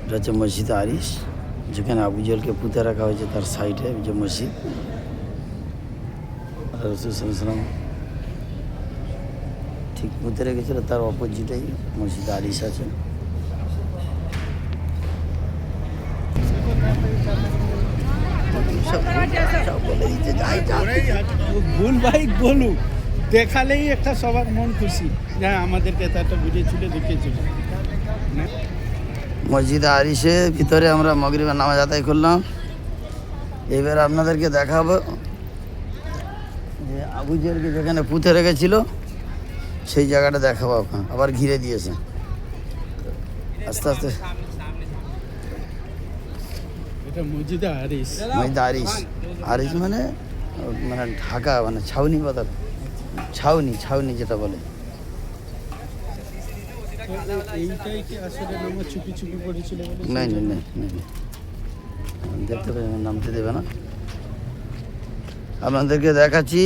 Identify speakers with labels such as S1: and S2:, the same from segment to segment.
S1: এটা হচ্ছে মসজিদ আরিশ, যেখানে আবু জেহেলকে পুঁতে রাখা হয়েছে। তার সাইডে যে মসজিদ, রাসূল সাল্লাল্লাহু আলাইহি ওয়াসাল্লাম ঠিক পুঁতে রেখেছিল, তার অপোজিটেই মসজিদ আরিশ আছে।
S2: ভুল ভাই বলুক, দেখালেই একটা সবার মন খুশি, হ্যাঁ আমাদেরকে একটা বুঝেছিল দেখিয়েছিল।
S1: মসজিদ আরিশের ভিতরে আমরা মাগরিবের নামাজ আদায় করলাম। এবার আপনাদেরকে দেখাবো যে আবু জেহেলকে যেখানে পুঁতে রেখেছিল সেই জায়গাটা দেখাবো। আপনার আবার ঘিরে দিয়েছে আস্তে আস্তে।
S2: এটা মসজিদ আরিশ।
S1: মসজিদ আরিশ, আরিশ মানে মানে ঢাকা, মানে ছাউনি কথা, ছাউনি যেটা বলে।
S2: এইটাই কি আসলে নামা চুপি চুপি পড়েছিল?
S1: নাই, দেখতে পাবেন, নামতে দেবে না। আপনাদেরকে দেখাচ্ছি।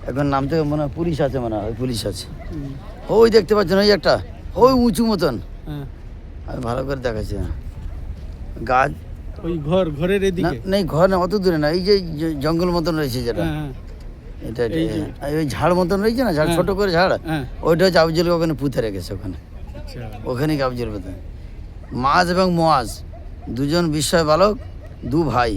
S1: এখন নাম থেকে মনে হয় পুলিশ আছে, মনে হয় পুলিশ আছে। ওই দেখতে পাচ্ছেন ওই একটা, ওই উঁচু মতন। আমি ভালো করে দেখাচ্ছি না। গাছ,
S2: ওই ঘরের এদিকে
S1: নেই, ঘর না, অত দূরে না। এই যে জঙ্গল মতন রয়েছে যেটা, এটা ওই ঝাড় মতন রয়েছে না, ঝাড়, ছোট করে ঝাড়, ওইটা হচ্ছে আবু জেহেলকে ওখানে পুঁতে রেখেছে। ওখানেই আবু জেহেল পুঁতে। মাজ এবং মোয়াজ দুজন বিস্ময় বালক, দু ভাই,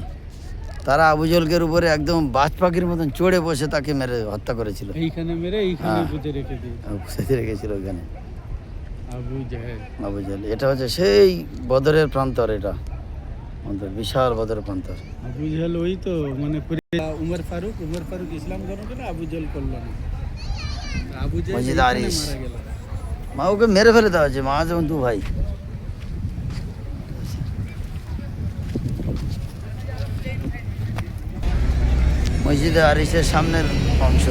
S1: তারা আবু জেহেলের উপরে একদম বাজ পাখির মতন চড়ে বসে তাকে মেরে হত্যা করেছিল।
S2: এইখানে মেরে এইখানে পুঁতে রেখে দিয়ে
S1: পুঁতে রেখেছিল ওখানে
S2: আবু
S1: জেহেল। এটা হচ্ছে সেই বদরের প্রান্তর, এটা আমাদের বিশাল বদরের প্রান্তর।
S2: আবু জেহেল ওই তো মানে উমর ফারুক ইসলাম গ্রহণ করে, আবু জেহেল করলো না। আবু জেহেল
S1: মসজিদ আরিশ,
S2: মারা গেল।
S1: মা ওকে মেরে ফেলে দেওয়া হয়েছে, মা যেমন দু ভাই। মসজিদে আরিশের সামনের অংশ।